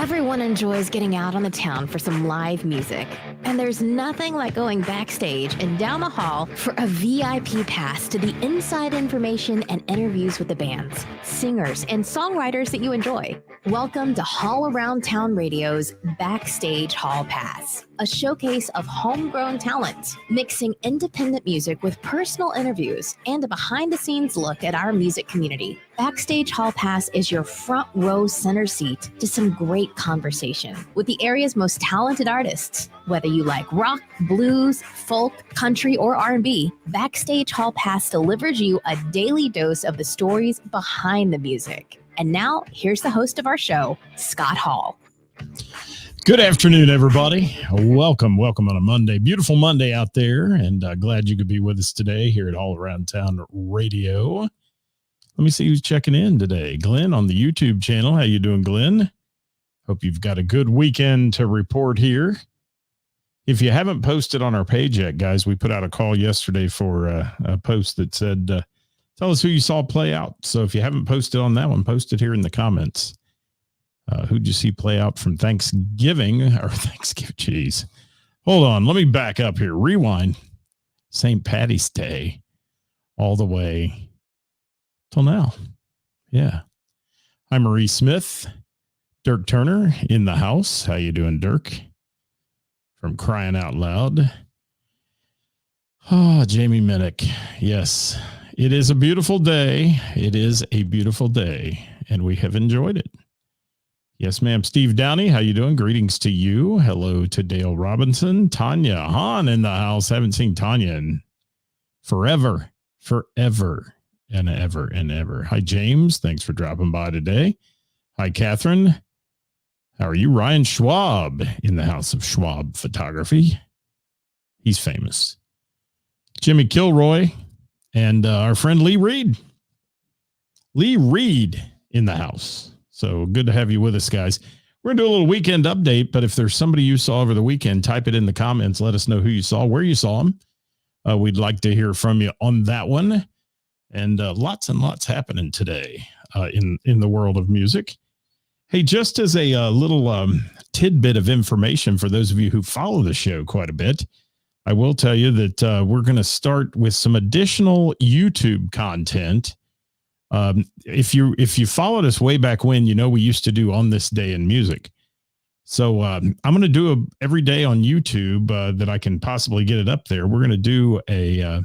Everyone enjoys getting out on the town for some live music. And there's nothing like going backstage and down the hall for a VIP pass to the inside information and interviews with the bands, singers, and songwriters that you enjoy. Welcome to Hall Around Town Radio's Backstage Hall Pass, a showcase of homegrown talent, mixing independent music with personal interviews and a behind-the-scenes look at our music community. Backstage Hall Pass is your front row center seat to some great conversation with the area's most talented artists. Whether you like rock, blues, folk, country, or R&B, Backstage Hall Pass delivers you a daily dose of the stories behind the music. And now, here's the host of our show, Scott Hall. Good afternoon, everybody. Welcome on a Monday. Beautiful Monday out there, and glad you could be with us today here at All Around Town Radio. Let me see who's checking in today. Glenn on the YouTube channel. How you doing, Glenn? Hope you've got a good weekend to report here. If you haven't posted on our page yet, guys, we put out a call yesterday for a post that said, tell us who you saw play out. So if you haven't posted on that one, post it here in the comments. Who'd you see play out from Thanksgiving or Thanksgiving? Jeez. Hold on. Let me back up here. Rewind. St. Patty's Day all the way till now. Yeah. Hi, Marie Smith. Dirk Turner in the house. How you doing, Dirk? From Crying Out Loud. Oh, Jamie Minnick. Yes, it is a beautiful day. It is a beautiful day, and we have enjoyed it. Yes, ma'am. Steve Downey, how you doing? Greetings to you. Hello to Dale Robinson. Tanya Hahn in the house. Haven't seen Tanya in forever and ever. Hi, James. Thanks for dropping by today. Hi, Catherine. How are you? Ryan Schwab in the house of Schwab Photography. He's famous. Jimmy Kilroy and our friend Lee Reed. Lee Reed in the house. So good to have you with us, guys. We're going to do a little weekend update, but if there's somebody you saw over the weekend, type it in the comments. Let us know who you saw, where you saw them. We'd like to hear from you on that one. And lots and lots happening today in the world of music. Hey, just as a little tidbit of information for those of you who follow the show quite a bit, I will tell you that we're going to start with some additional YouTube content. If you followed us way back when, you know we used to do On This Day in Music. So I'm going to do every day on YouTube that I can possibly get it up there. We're going to do a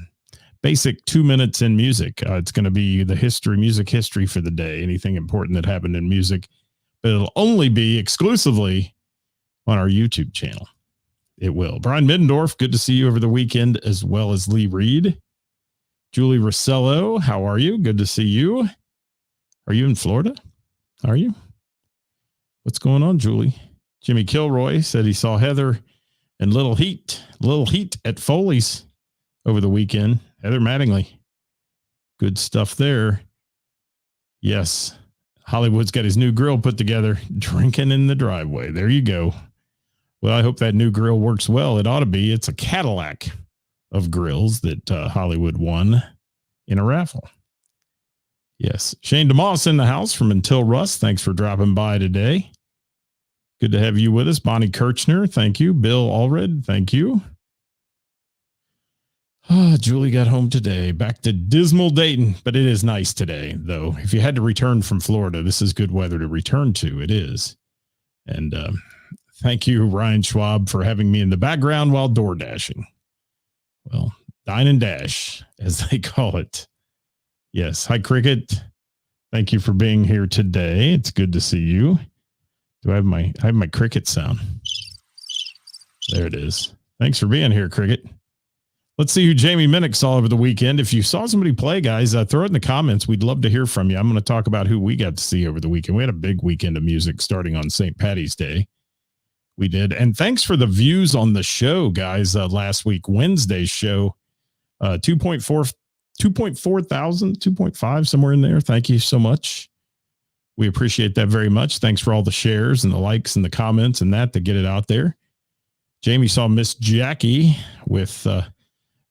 basic 2 minutes in music. It's going to be the music history for the day, anything important that happened in music. But it'll only be exclusively on our YouTube channel. It will. Brian Middendorf, good to see you over the weekend, as well as Lee Reed. Julie Rossello, how are you? Good to see you. Are you in Florida? Are you? What's going on, Julie? Jimmy Kilroy said he saw Heather and Little Heat at Foley's over the weekend. Heather Mattingly. Good stuff there. Yes. Hollywood's got his new grill put together, drinking in the driveway. There you go. Well, I hope that new grill works well. It ought to be. It's a Cadillac of grills that Hollywood won in a raffle. Yes. Shane DeMoss in the house from Until Rust. Thanks for dropping by today. Good to have you with us. Bonnie Kirchner. Thank you. Bill Allred. Thank you. Julie got home today, back to dismal Dayton, but it is nice today, though. If you had to return from Florida, this is good weather to return to. It is. And thank you, Ryan Schwab, for having me in the background while door dashing. Well, dine and dash, as they call it. Yes. Hi, Cricket. Thank you for being here today. It's good to see you. Do I have my cricket sound? There it is. Thanks for being here, Cricket. Let's see who Jamie Minnick saw over the weekend. If you saw somebody play, guys, throw it in the comments. We'd love to hear from you. I'm going to talk about who we got to see over the weekend. We had a big weekend of music starting on St. Patty's Day. We did. And thanks for the views on the show, guys. Last week, Wednesday's show, 2.4 thousand, 2.5, somewhere in there. Thank you so much. We appreciate that very much. Thanks for all the shares and the likes and the comments and that to get it out there. Jamie saw Miss Jackie with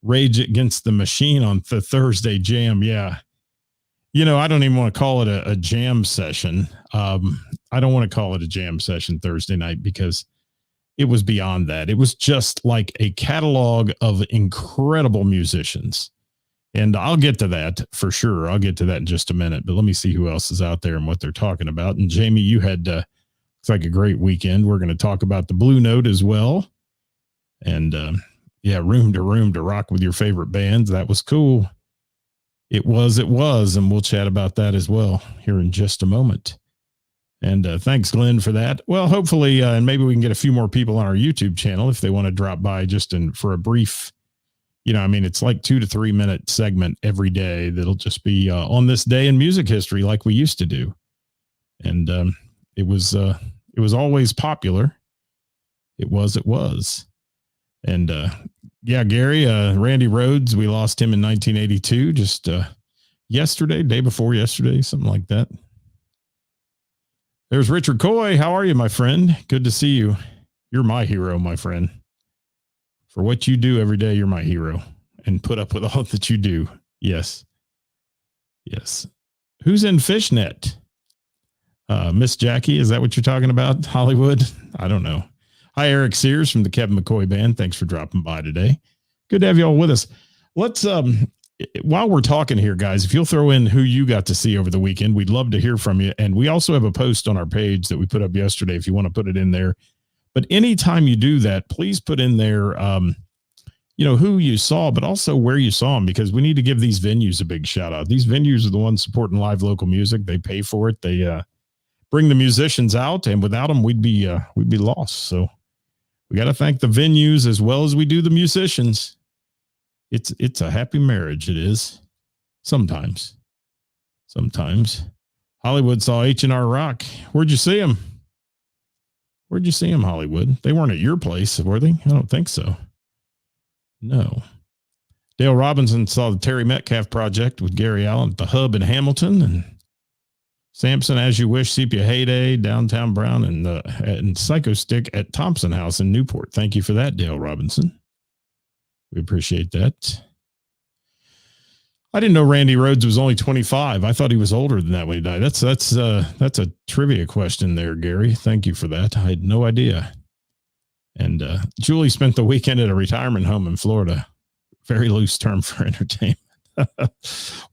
Rage Against the Machine on the Thursday Jam. Yeah. I don't even want to call it a jam session. I don't want to call it a jam session Thursday night because it was beyond that. It was just like a catalog of incredible musicians. And I'll get to that for sure. I'll get to that in just a minute. But let me see who else is out there and what they're talking about. And Jamie, you had looks like a great weekend. We're going to talk about the Blue Note as well. And room to rock with your favorite bands. That was cool. It was. And we'll chat about that as well here in just a moment. And thanks, Glenn, for that. Well, hopefully, and maybe we can get a few more people on our YouTube channel if they want to drop by just for a brief, it's like 2 to 3 minute segment every day. That'll just be on this day in music history like we used to do. And it was always popular. It was. And Gary, Randy Rhodes, we lost him in 1982, just yesterday, day before yesterday, something like that. There's Richard Coy. How are you, my friend? Good to see you. You're my hero, my friend. For what you do every day, you're my hero. And put up with all that you do. Yes. Who's in Fishnet? Miss Jackie, is that what you're talking about? Hollywood? I don't know. Hi, Eric Sears from the Kevin McCoy Band. Thanks for dropping by today. Good to have you all with us. Let's, while we're talking here, guys, if you'll throw in who you got to see over the weekend, we'd love to hear from you. And we also have a post on our page that we put up yesterday if you want to put it in there. But anytime you do that, please put in there, who you saw, but also where you saw them, because we need to give these venues a big shout out. These venues are the ones supporting live local music. They pay for it. They bring the musicians out, and without them, we'd be lost. So we got to thank the venues as well as we do the musicians. It's a happy marriage. It is. Sometimes. Hollywood saw H&R Rock. Where'd you see them? Hollywood? They weren't at your place, were they? I don't think so. No. Dale Robinson saw the Terry Metcalf Project with Gary Allen at the Hub in Hamilton, and Samson, As You Wish, Sepia Heyday, Downtown Brown, and Psycho Stick at Thompson House in Newport. Thank you for that, Dale Robinson. We appreciate that. I didn't know Randy Rhodes was only 25. I thought he was older than that when he died. That's a trivia question there, Gary. Thank you for that. I had no idea. And Julie spent the weekend at a retirement home in Florida. Very loose term for entertainment.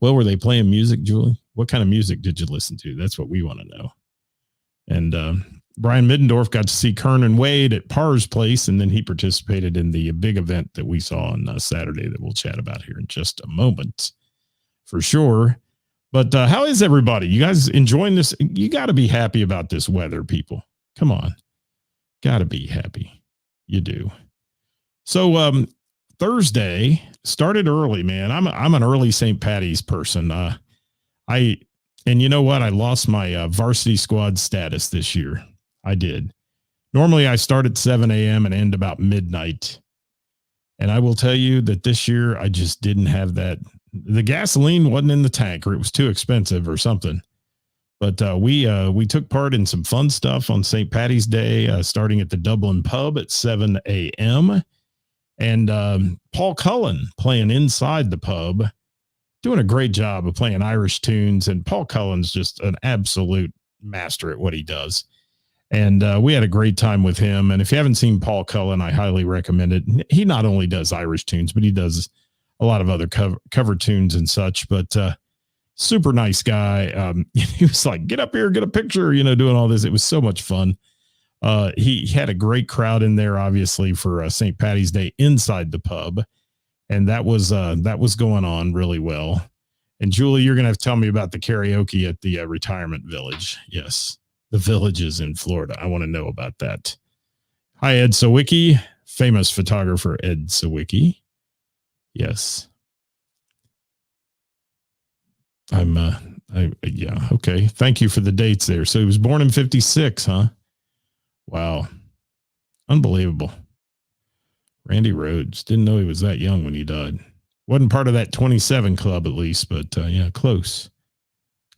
Well, were they playing music, Julie? What kind of music did you listen to? That's what we want to know. And Brian Middendorf got to see Kern and Wade at Parr's place, and then he participated in the big event that we saw on Saturday that we'll chat about here in just a moment, for sure. But how is everybody? You guys enjoying this? You got to be happy about this weather, people. Come on. Got to be happy. You do. So Thursday started early, man. I'm an early St. Patty's person. And you know what? I lost my varsity squad status this year. I did. Normally I start at 7 a.m. and end about midnight. And I will tell you that this year I just didn't have that. The gasoline wasn't in the tank, or it was too expensive or something. But we took part in some fun stuff on St. Patty's Day, starting at the Dublin Pub at 7 a.m. And Paul Cullen playing inside the pub, doing a great job of playing Irish tunes. And Paul Cullen's just an absolute master at what he does. And we had a great time with him. And if you haven't seen Paul Cullen, I highly recommend it. He not only does Irish tunes, but he does a lot of other cover tunes and such. But super nice guy. He was like, get up here, get a picture, doing all this. It was so much fun. He had a great crowd in there, obviously, for St. Patty's Day inside the pub. And that was going on really well. And Julie, you're going to have to tell me about the karaoke at the retirement village. Yes. The villages in Florida. I want to know about that. Hi, Ed Sawicki, famous photographer Ed Sawicki. Yes. Yeah. Okay. Thank you for the dates there. So he was born in 56, huh? Wow. Unbelievable. Randy Rhodes. Didn't know he was that young when he died. Wasn't part of that 27 club at least, but yeah, close.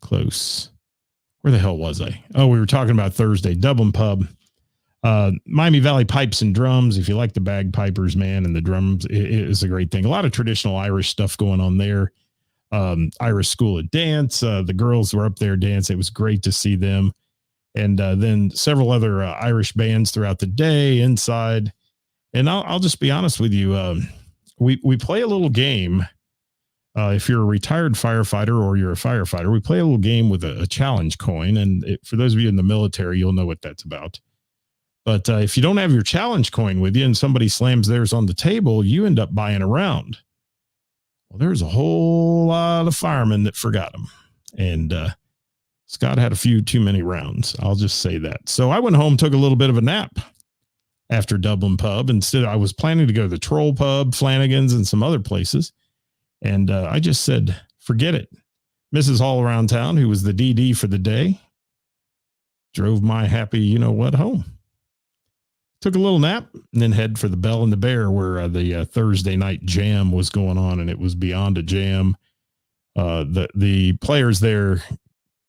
Where the hell was I? Oh, we were talking about Thursday, Dublin Pub, Miami Valley Pipes and Drums. If you like the bagpipers, man, and the drums, it is a great thing. A lot of traditional Irish stuff going on there. Irish School of Dance. The girls were up there dancing. It was great to see them. And then several other Irish bands throughout the day inside. And I'll just be honest with you. We play a little game. If you're a retired firefighter or you're a firefighter, we play a little game with a challenge coin. And for those of you in the military, you'll know what that's about. But if you don't have your challenge coin with you and somebody slams theirs on the table, you end up buying a round. Well, there's a whole lot of firemen that forgot them. And Scott had a few too many rounds. I'll just say that. So I went home, took a little bit of a nap after Dublin Pub. Instead, I was planning to go to the Troll Pub, Flanagan's, and some other places. And I just said, forget it. Mrs. All Around Town, who was the DD for the day, drove my happy, home. Took a little nap and then head for the Bell and the Bear, where the Thursday night jam was going on, and it was beyond a jam. The players there,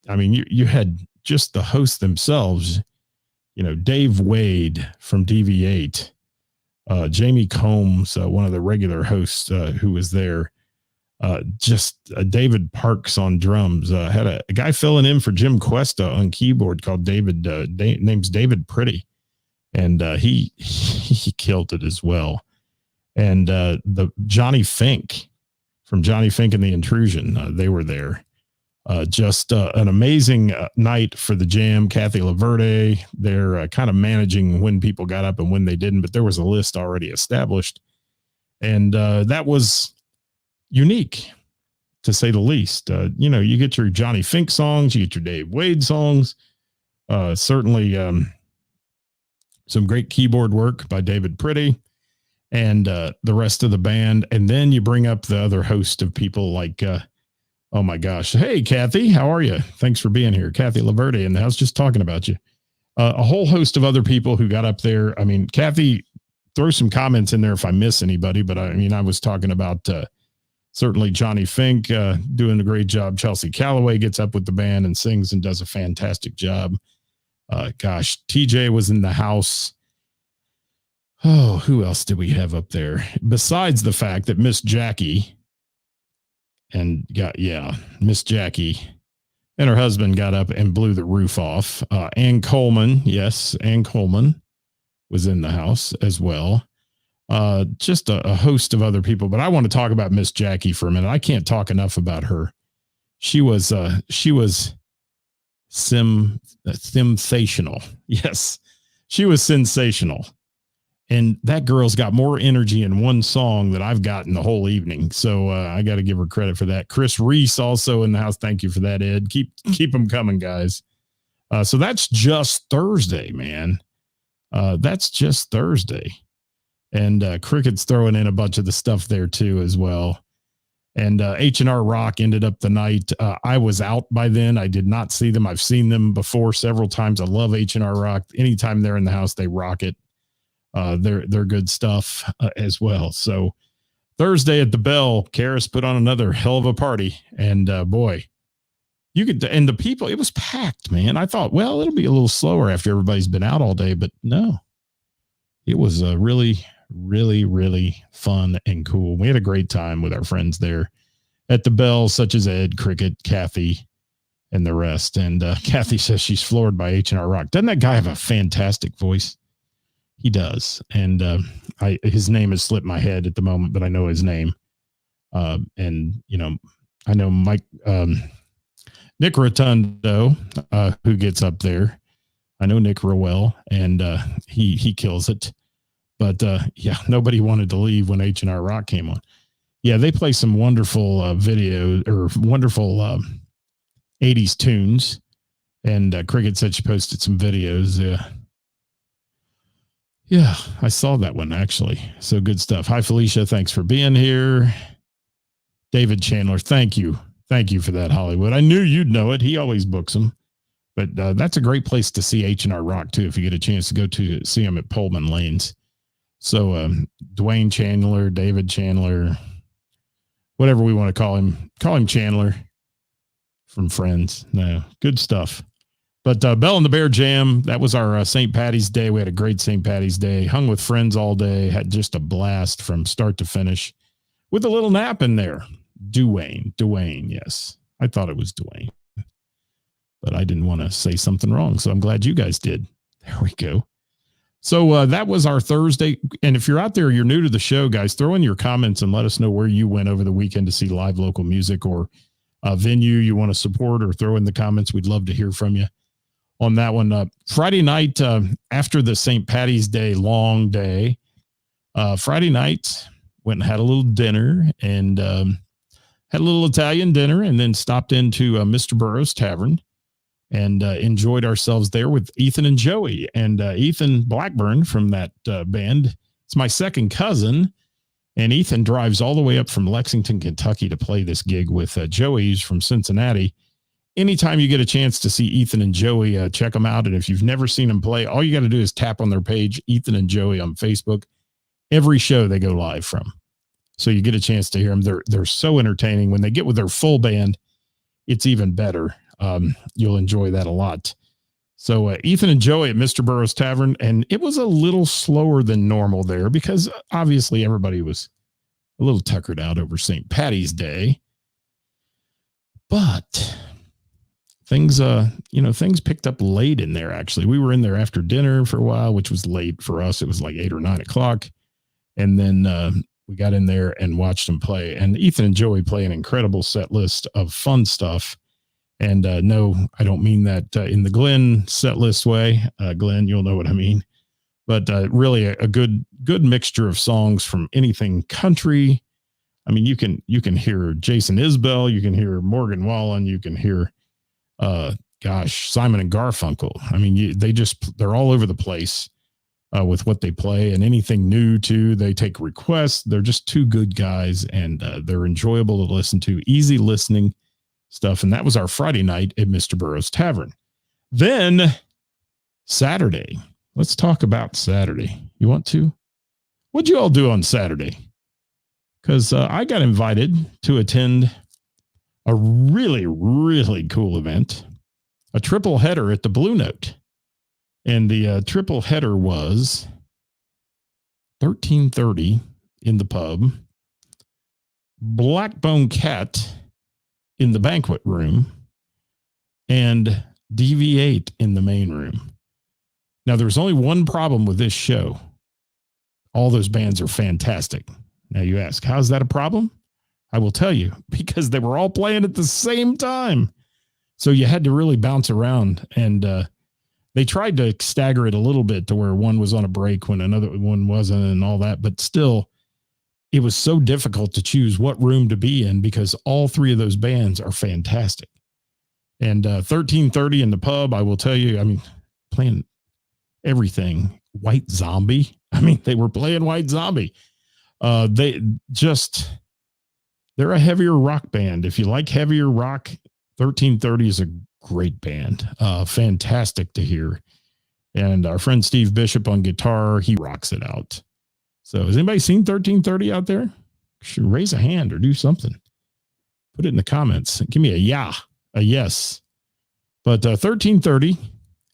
I mean, you had just the hosts themselves, Dave Wade from DV8, Jamie Combs, one of the regular hosts who was there, David Parks on drums, had a guy filling in for Jim Cuesta on keyboard called David, name's David Pretty. And he killed it as well. And the Johnny Fink from Johnny Fink and the Intrusion, they were there. Just an amazing night for the jam. Kathy Laverde, they're kind of managing when people got up and when they didn't, but there was a list already established. And that was unique, to say the least. You get your Johnny Fink songs, you get your Dave Wade songs, certainly some great keyboard work by David Pretty and the rest of the band. And then you bring up the other host of people like, oh my gosh. Hey, Kathy, how are you? Thanks for being here. Kathy Laverde in the house, just talking about you. A whole host of other people who got up there. I mean, Kathy, throw some comments in there if I miss anybody, but I was talking about certainly Johnny Fink doing a great job. Chelsea Calloway gets up with the band and sings and does a fantastic job. TJ was in the house. Oh, who else did we have up there? Besides the fact that Miss Jackie Miss Jackie and her husband got up and blew the roof off. Ann Coleman. Yes. Ann Coleman was in the house as well. Just a host of other people, but I want to talk about Miss Jackie for a minute. I can't talk enough about her. She was sensational. Yes, she was sensational. And that girl's got more energy in one song than I've gotten the whole evening. So I got to give her credit for that. Chris Reese also in the house. Thank you for that, Ed. Keep them coming, guys. So that's just Thursday, man. That's just Thursday. And Cricket's throwing in a bunch of the stuff there too as well. And H&R Rock ended up the night. I was out by then. I did not see them. I've seen them before several times. I love H&R Rock. Anytime they're in the house, they rock it. They're good stuff as well. So Thursday at the Bell, Karis put on another hell of a party. And boy, and the people, it was packed, man. I thought, well, it'll be a little slower after everybody's been out all day, but no, it was really, really, really fun and cool. We had a great time with our friends there at the Bell, such as Ed, Cricket, Kathy, and the rest. And Kathy says she's floored by H&R Rock. Doesn't that guy have a fantastic voice? He does. And his name has slipped my head at the moment, but I know his name. And, I know Nick Rotundo, who gets up there. I know Nick real well, and he kills it. But nobody wanted to leave when H&R Rock came on. Yeah, they play some wonderful video or wonderful 80s tunes. And Cricket said she posted some videos. Yeah, I saw that one actually. So good stuff. Hi, Felicia. Thanks for being here. David Chandler. Thank you. Thank you for that, Hollywood. I knew you'd know it. He always books them. But that's a great place to see H&R Rock too, if you get a chance to go to see them at Pullman Lanes. So Dwayne Chandler, David Chandler, whatever we want to call him Chandler from Friends. No, good stuff. But Bell and the Bear Jam, that was our St. Patty's Day. We had a great St. Patty's Day, hung with friends all day, had just a blast from start to finish with a little nap in there. Dwayne. Yes. I thought it was Dwayne, but I didn't want to say something wrong. So I'm glad you guys did. There we go. So that was our Thursday. And if you're out there, you're new to the show, guys, throw in your comments and let us know where you went over the weekend to see live local music or a venue you want to support, or throw in the comments. We'd love to hear from you on that one. Friday night, after the St. Patty's Day, long day, Friday night, went and had a little dinner and had a little Italian dinner, and then stopped into Mr. Burroughs Tavern and enjoyed ourselves there with Ethan and Joey. And Ethan Blackburn from that band, it's my second cousin. And Ethan drives all the way up from Lexington, Kentucky to play this gig with Joey, who's from Cincinnati. Anytime you get a chance to see Ethan and Joey, check them out. And if you've never seen them play, all you got to do is tap on their page, Ethan and Joey on Facebook. Every show they go live from. So you get a chance to hear them. They're so entertaining. When they get with their full band, it's even better. You'll enjoy that a lot. So Ethan and Joey at Mr. Burroughs Tavern, and it was a little slower than normal there because obviously everybody was a little tuckered out over St. Patty's Day. But things picked up late in there. Actually, we were in there after dinner for a while, which was late for us. It was like 8 or 9 o'clock. And then we got in there and watched them play. And Ethan and Joey play an incredible set list of fun stuff. And no, I don't mean that in the Glenn set list way. Glenn, you'll know what I mean. But really a good mixture of songs from anything country. I mean, you can hear Jason Isbell, you can hear Morgan Wallen, you can hear Simon and Garfunkel. I mean, they're all over the place with what they play, and anything new too. They take requests. They're just two good guys, and they're enjoyable to listen to, easy listening stuff. And that was our Friday night at Mr. Burroughs Tavern. Then Saturday, let's talk about Saturday. You want to? What'd you all do on Saturday? Because I got invited to attend a really, really cool event, a triple header at the Blue Note. And the triple header was 13:30 in the pub, Blackbone Cat in the banquet room, and DV8 in the main room. Now, there's only one problem with this show. All those bands are fantastic. Now you ask, how's that a problem? I will tell you, because they were all playing at the same time. So you had to really bounce around, and they tried to stagger it a little bit to where one was on a break when another one wasn't and all that. But still, it was so difficult to choose what room to be in because all three of those bands are fantastic. And 13:30 in the pub, I will tell you, I mean, playing everything. White Zombie. I mean, they were playing White Zombie. They're a heavier rock band. If you like heavier rock, 13:30 is a great band. Fantastic to hear. And our friend Steve Bishop on guitar, he rocks it out. So has anybody seen 13:30 out there? Should raise a hand or do something. Put it in the comments. Give me a yes. But 13:30,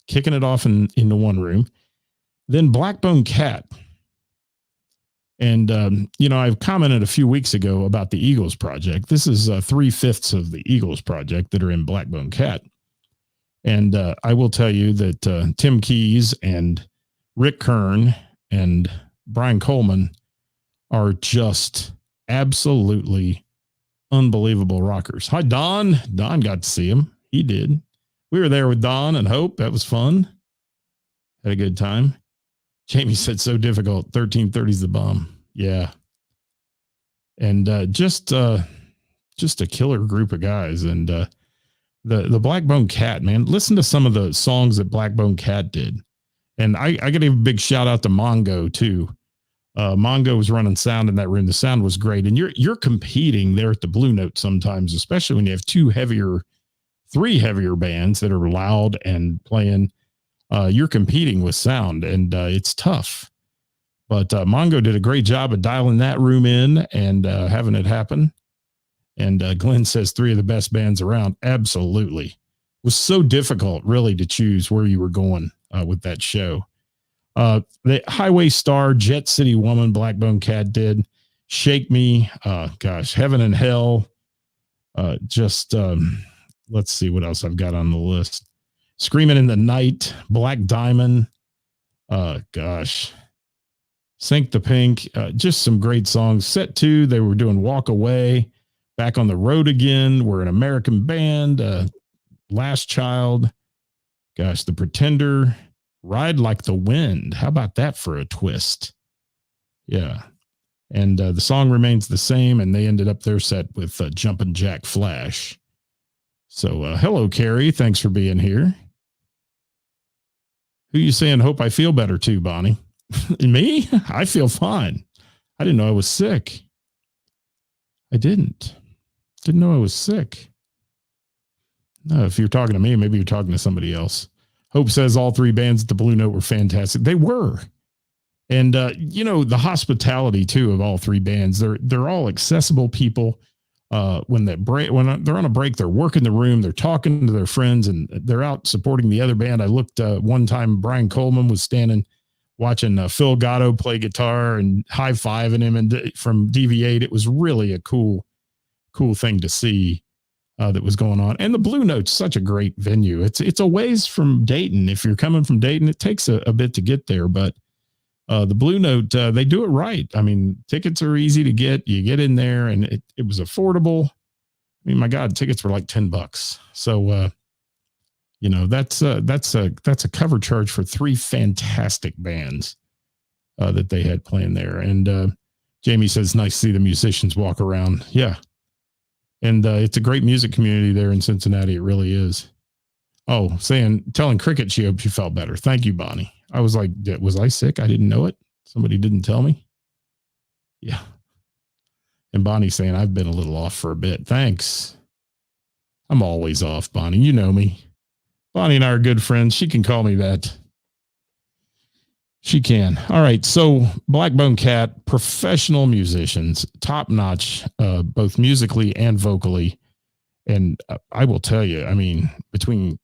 kicking it off in the one room. Then Blackbone Cat. And, I've commented a few weeks ago about the Eagles Project. This is 3/5 of the Eagles Project that are in Blackbone Cat. And I will tell you that Tim Keyes and Rick Kern and Brian Coleman are just absolutely unbelievable rockers. Hi, Don. Don got to see him. He did. We were there with Don and Hope. That was fun. Had a good time. Jamie said so difficult. 13:30 is the bomb. Yeah. And just a killer group of guys. And the Blackbone Cat, man, listen to some of the songs that Blackbone Cat did. And I got to give a big shout out to Mongo too. Mongo was running sound in that room. The sound was great. And you're competing there at the Blue Note sometimes, especially when you have three heavier bands that are loud and playing. You're competing with sound, and it's tough. But Mongo did a great job of dialing that room in and having it happen. And Glenn says 3 of the best bands around. Absolutely. It was so difficult, really, to choose where you were going with that show. The Highway Star, Jet City Woman, Blackbone Cat did. Shake Me, gosh, Heaven and Hell. Let's see what else I've got on the list. Screaming in the Night, Black Diamond. Gosh. Sink the Pink, just some great songs. Set 2, they were doing Walk Away, Back on the Road Again, We're an American Band, Last Child, gosh, The Pretender, Ride Like the Wind. How about that for a twist? Yeah. And the song remains the same, and they ended up their set with Jumpin' Jack Flash. So hello, Carrie. Thanks for being here. Who you saying hope I feel better to, Bonnie? Me? I feel fine. I didn't know I was sick. I didn't know I was sick. No, if you're talking to me, maybe you're talking to somebody else. Hope says all 3 bands at the Blue Note were fantastic. They were. And, the hospitality, too, of all 3 bands, they're all accessible people. When they're on a break, they're working the room, they're talking to their friends, and they're out supporting the other band. I looked one time, Brian Coleman was standing watching Phil Gatto play guitar and high-fiving him and from DV8. It was really a cool thing to see that was going on. And the Blue Note's such a great venue. It's a ways from Dayton. If you're coming from Dayton, it takes a bit to get there, but the Blue Note, they do it right. I mean, tickets are easy to get. You get in there and it was affordable. I mean, my God, tickets were like $10. So, that's a cover charge for 3 fantastic bands that they had playing there. And Jamie says, nice to see the musicians walk around. Yeah. And it's a great music community there in Cincinnati. It really is. Oh, telling Cricket she hoped she felt better. Thank you, Bonnie. I was like, was I sick? I didn't know it. Somebody didn't tell me. Yeah. And Bonnie's saying, I've been a little off for a bit. Thanks. I'm always off, Bonnie. You know me. Bonnie and I are good friends. She can call me that. She can. All right. So Blackbone Cat, professional musicians, top notch, both musically and vocally. And I will tell you, I mean, between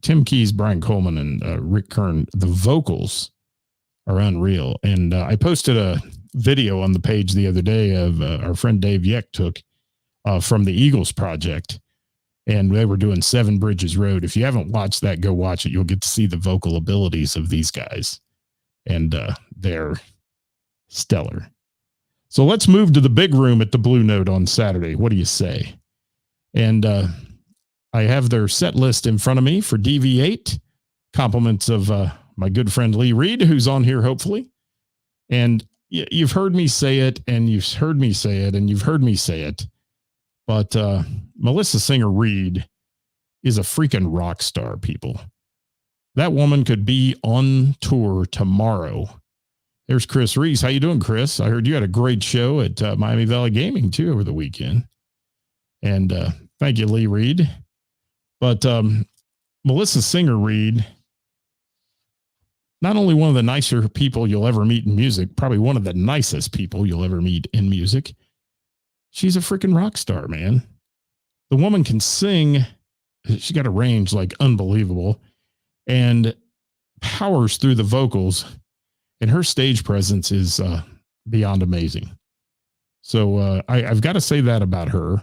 Tim Keys, Brian Coleman, and Rick Kern, the vocals are unreal. And I posted a video on the page the other day of our friend Dave Yeck took from the Eagles project. And they were doing 7 Bridges Road. If you haven't watched that, go watch it. You'll get to see the vocal abilities of these guys. And they're stellar. So let's move to the big room at the Blue Note on Saturday. What do you say? And I have their set list in front of me for DV8. Compliments of my good friend Lee Reed, who's on here, hopefully. And you've heard me say it, and you've heard me say it, and you've heard me say it. But Melissa Singer Reed is a freaking rock star, people. That woman could be on tour tomorrow. There's Chris Reese. How you doing, Chris? I heard you had a great show at Miami Valley Gaming, too, over the weekend. And thank you, Lee Reed. But Melissa Singer Reed, not only one of the nicer people you'll ever meet in music, probably one of the nicest people you'll ever meet in music. She's a freaking rock star, man. The woman can sing. She got a range like unbelievable and powers through the vocals. And her stage presence is beyond amazing. So I've got to say that about her.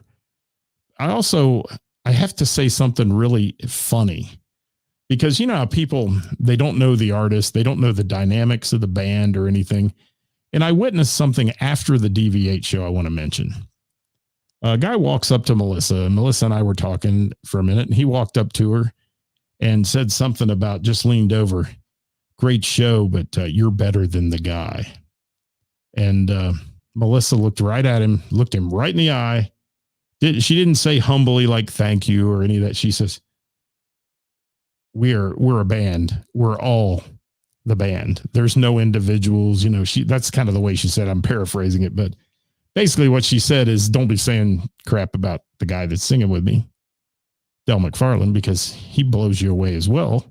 I have to say something really funny because, you know, how people, they don't know the artist. They don't know the dynamics of the band or anything. And I witnessed something after the DV8 show I want to mention. A guy walks up to Melissa, and Melissa and I were talking for a minute, and he walked up to her and said something about, just leaned over, great show, but you're better than the guy. And Melissa looked right at him, looked him right in the eye. She didn't say humbly, like, thank you or any of that. She says, we're a band. We're all the band. There's no individuals, you know, that's kind of the way she said, I'm paraphrasing it, but basically what she said is, don't be saying crap about the guy that's singing with me, Del McFarland, because he blows you away as well.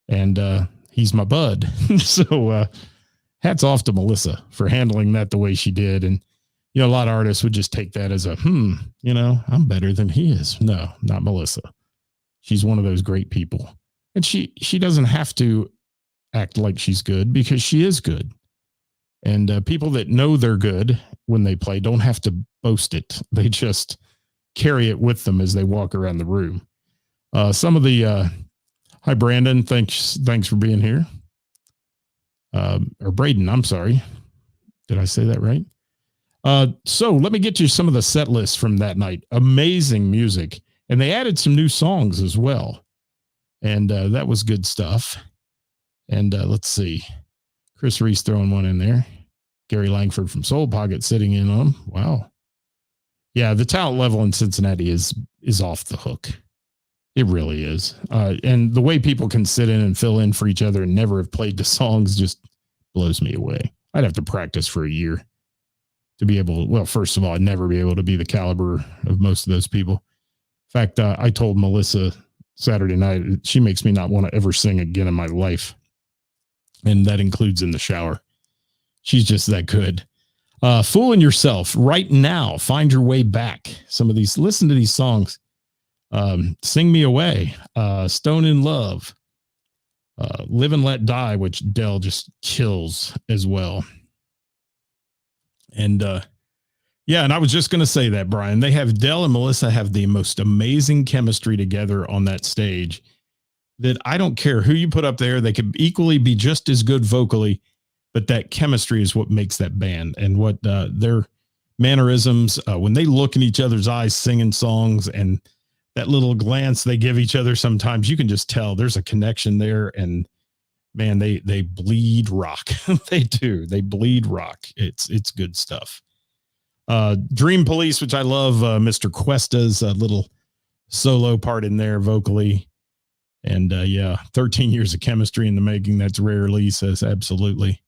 And he's my bud. So hats off to Melissa for handling that the way she did. And, you know, a lot of artists would just take that as a, you know, I'm better than he is. No, not Melissa. She's one of those great people. And she doesn't have to act like she's good because she is good. And people that know they're good when they play don't have to boast it. They just carry it with them as they walk around the room. Some of the hi Brandon, thanks for being here. Or Braden, I'm sorry. Did I say that right? So let me get you some of the set lists from that night. Amazing music. And they added some new songs as well. And that was good stuff. And let's see. Chris Reese throwing one in there. Gary Langford from Soul Pocket sitting in on him. Wow. Yeah, the talent level in Cincinnati is off the hook. It really is. And the way people can sit in and fill in for each other and never have played the songs just blows me away. I'd have to practice for a year to be able, well, first of all, I'd never be able to be the caliber of most of those people. In fact, I told Melissa Saturday night, she makes me not want to ever sing again in my life. And that includes in the shower. She's just that good. Fooling Yourself right now. Find Your Way Back. Some of these, listen to these songs. Sing Me Away. Stone in Love. Live and Let Die, which Dell just kills as well. And yeah, and I was just going to say that, Brian. They have Dell and Melissa have the most amazing chemistry together on that stage that I don't care who you put up there. They could equally be just as good vocally, but that chemistry is what makes that band, and what their mannerisms, when they look in each other's eyes singing songs, and that little glance they give each other, sometimes you can just tell there's a connection there. And man, they bleed rock. They do. They bleed rock. It's good stuff. Dream Police, which I love, Mr. Cuesta's little solo part in there vocally. And yeah, 13 years of chemistry in the making. That's rare. Lee says, absolutely.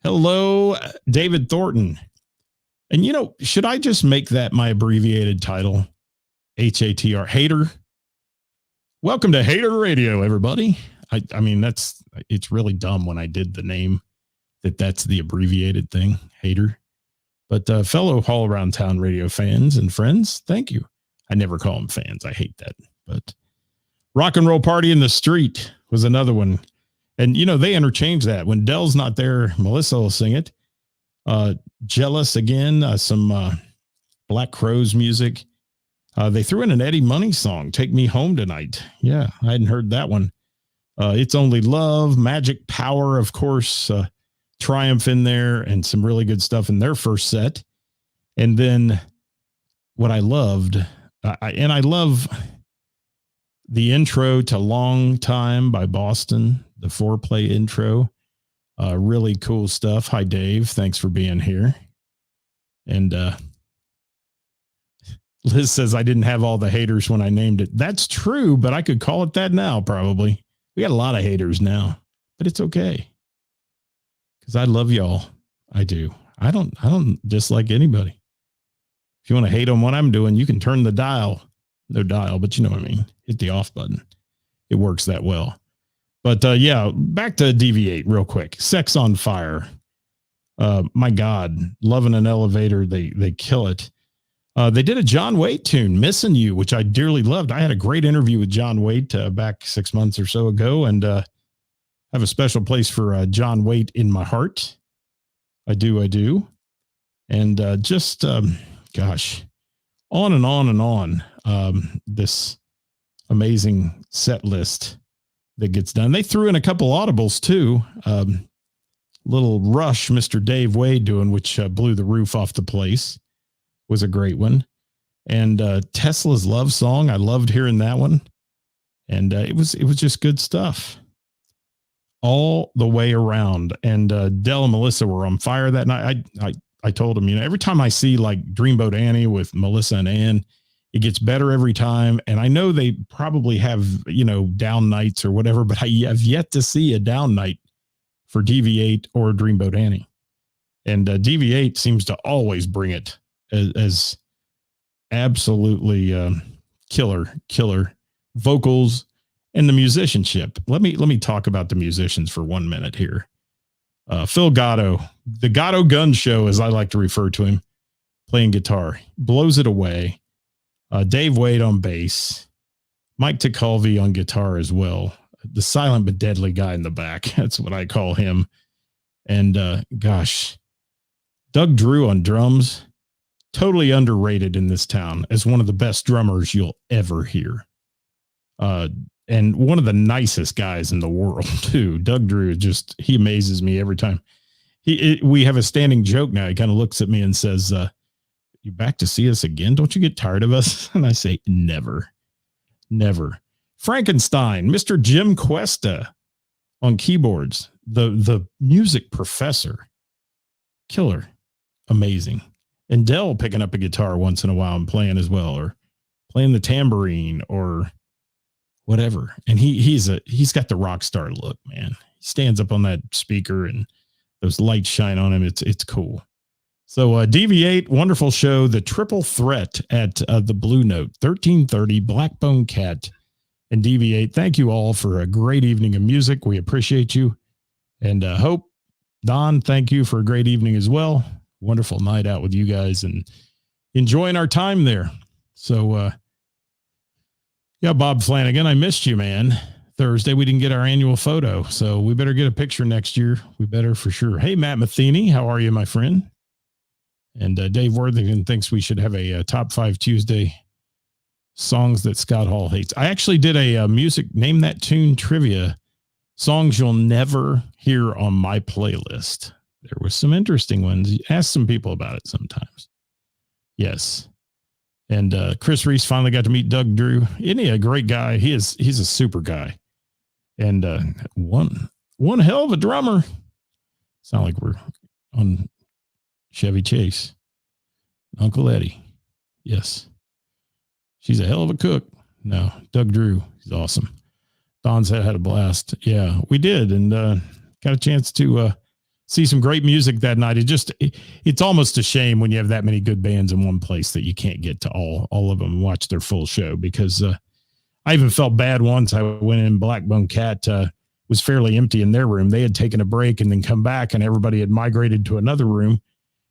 Hello, David Thornton. And you know, should I just make that my abbreviated title? HATR, Hater. Welcome to Hater Radio, everybody. I mean, it's really dumb when I did the name that's the abbreviated thing, Hater. But fellow all around town radio fans and friends, thank you. I never call them fans. I hate that. But Rock and Roll Party in the Street was another one. And, you know, they interchange that. When Dell's not there, Melissa will sing it. Jealous again, some Black Crowes music. They threw in an Eddie Money song, Take Me Home Tonight. Yeah, I hadn't heard that one. It's Only Love, Magic Power, of course, Triumph in there, and some really good stuff in their first set. And then what I loved, I love the intro to Long Time by Boston, the foreplay intro. Really cool stuff. Hi, Dave. Thanks for being here. And Liz says I didn't have all the haters when I named it. That's true, but I could call it that now, probably. We got a lot of haters now, but it's okay. Because I love y'all. I do. I don't dislike anybody. If you want to hate on what I'm doing, you can turn the dial. No dial, but you know what I mean. Hit the off button. It works that well. But yeah, back to Deviate real quick. Sex on Fire. My God, Love in an Elevator. They kill it. They did a John Waite tune, Missing You, which I dearly loved. I had a great interview with John Waite back 6 months or so ago, and I have a special place for John Waite in my heart. I do. And just, gosh, on and on and on. This amazing set list that gets done. They threw in a couple audibles too. Little Rush, Mr. Dave Wade doing, which blew the roof off the place. Was a great one. And Tesla's Love Song, I loved hearing that one. And it was just good stuff all the way around. And Dell and Melissa were on fire that night. I told them, you know, every time I see like Dreamboat Annie with Melissa and Ann, it gets better every time. And I know they probably have, you know, down nights or whatever, but I have yet to see a down night for Deviate or Dreamboat Annie. And Deviate seems to always bring it as absolutely killer vocals and the musicianship. Let me talk about the musicians for 1 minute here. Phil Gatto, the Gatto Gun Show, as I like to refer to him, playing guitar, blows it away. Dave Wade on bass, Mike Ticalvi on guitar as well. The silent but deadly guy in the back. That's what I call him. And gosh, Doug Drew on drums, totally underrated in this town as one of the best drummers you'll ever hear. And one of the nicest guys in the world too. Doug Drew, he amazes me every time. We have a standing joke now. He kind of looks at me and says, you back to see us again? Don't you get tired of us? And I say, never. Frankenstein, Mr. Jim Cuesta on keyboards, the music professor, killer, amazing. And Dell picking up a guitar once in a while and playing as well, or playing the tambourine or whatever. And he's got the rock star look, man. He stands up on that speaker and those lights shine on him. It's cool. So DV8, wonderful show. The Triple Threat at the Blue Note, 1330, Blackbone Cat, and DV8. Thank you all for a great evening of music. We appreciate you. And Hope, Don, thank you for a great evening as well. Wonderful night out with you guys and enjoying our time there. So, yeah, Bob Flanagan, I missed you, man. Thursday, we didn't get our annual photo, so we better get a picture next year. We better for sure. Hey, Matt Matheny, how are you, my friend? And Dave Worthington thinks we should have a top 5 Tuesday songs that Scott Hall hates. I actually did a music name that tune trivia, songs you'll never hear on my playlist. There was some interesting ones. Ask some people about it sometimes. Yes. And Chris Reese finally got to meet Doug Drew. Isn't he a great guy? He's a super guy. And one hell of a drummer. Sound like we're on Chevy Chase. Uncle Eddie. Yes. She's a hell of a cook. No, Doug Drew. He's awesome. Don said had a blast. Yeah, we did. And got a chance to see some great music that night. It's almost a shame when you have that many good bands in one place that you can't get to all of them and watch their full show, because I even felt bad once. I went in, Blackbone Cat was fairly empty in their room. They had taken a break and then come back, and everybody had migrated to another room.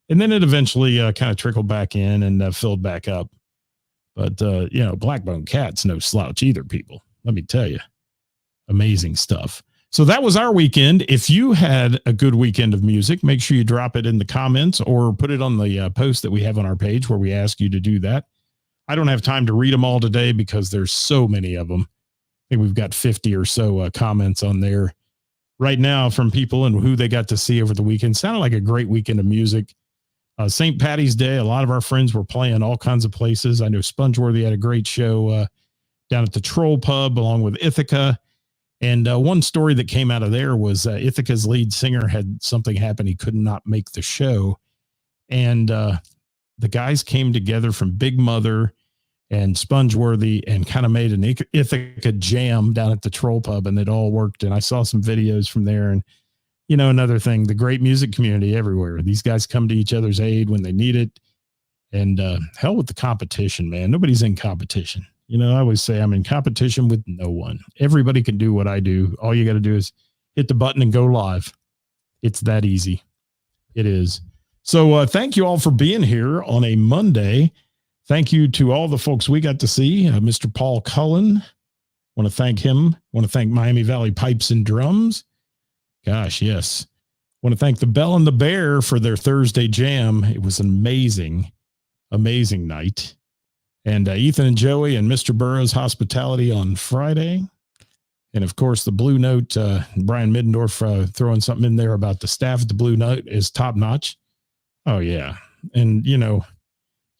And then it eventually kind of trickled back in and filled back up. But, Blackbone Cat's no slouch either, people. Let me tell you. Amazing stuff. So that was our weekend. If you had a good weekend of music, make sure you drop it in the comments or put it on the post that we have on our page where we ask you to do that. I don't have time to read them all today because there's so many of them. I think we've got 50 or so comments on there right now from people and who they got to see over the weekend. Sounded like a great weekend of music. St. Patty's Day, a lot of our friends were playing all kinds of places. I know Spongeworthy had a great show down at the Troll Pub along with Ithaca. And one story that came out of there was Ithaca's lead singer had something happen. He could not make the show. And the guys came together from Big Mother and Spongeworthy and kind of made an Ithaca jam down at the Troll Pub, and it all worked. And I saw some videos from there. And, another thing, the great music community everywhere. These guys come to each other's aid when they need it. And hell with the competition, man. Nobody's in competition. I always say I'm in competition with no one. Everybody can do what I do. All you got to do is hit the button and go live. It's that easy. It is. So thank you all for being here on a Monday. Thank you to all the folks we got to see. Mr. Paul Cullen. Want to thank him. Want to thank Miami Valley Pipes and Drums. Gosh, yes. Want to thank the Bell and the Bear for their Thursday jam. It was an amazing, amazing night. And Ethan and Joey and Mr. Burroughs hospitality on Friday. And of course, the Blue Note, Brian Middendorf throwing something in there about the staff at the Blue Note is top notch. Oh, yeah. And, you'll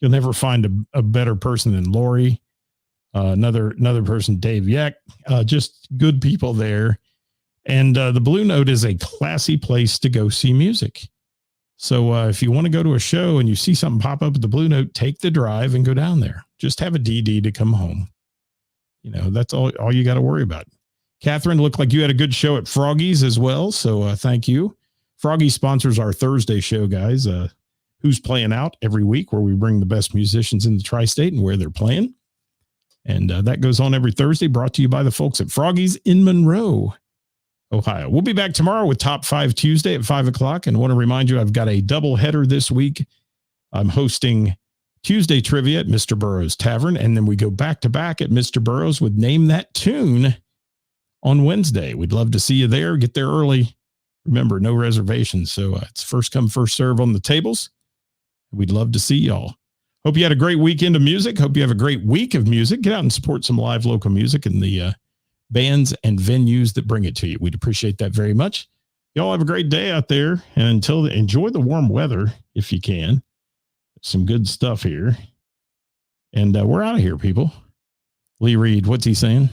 never find a better person than Lori. Another person, Dave Yeck, just good people there. And the Blue Note is a classy place to go see music. So if you want to go to a show and you see something pop up at the Blue Note, take the drive and go down there. Just have a DD to come home. That's all you got to worry about. Catherine, looked like you had a good show at Froggy's as well. So thank you. Froggy sponsors our Thursday show, guys. Who's Playing Out every week, where we bring the best musicians in the tri-state and where they're playing. And that goes on every Thursday, brought to you by the folks at Froggy's in Monroe, Ohio. We'll be back tomorrow with Top 5 Tuesday at 5:00. And I want to remind you, I've got a double header this week. I'm hosting Tuesday trivia at Mr. Burroughs Tavern. And then we go back to back at Mr. Burroughs with Name That Tune on Wednesday. We'd love to see you there. Get there early. Remember, no reservations. So it's first come, first serve on the tables. We'd love to see y'all. Hope you had a great weekend of music. Hope you have a great week of music. Get out and support some live local music and the bands and venues that bring it to you. We'd appreciate that very much. Y'all have a great day out there. And until then, enjoy the warm weather if you can. Some good stuff here. And we're out of here, people. Lee Reed, what's he saying?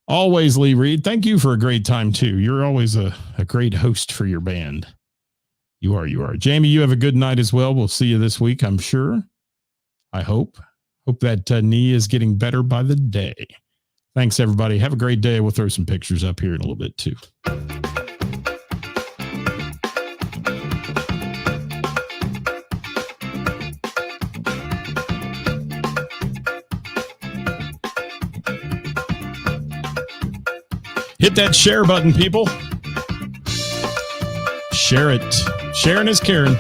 Always, Lee Reed. Thank you for a great time, too. You're always a great host for your band. You are. Jamie, you have a good night as well. We'll see you this week, I'm sure. I hope. Hope that knee is getting better by the day. Thanks, everybody. Have a great day. We'll throw some pictures up here in a little bit, too. Hit that share button, people. Share it. Sharing is caring.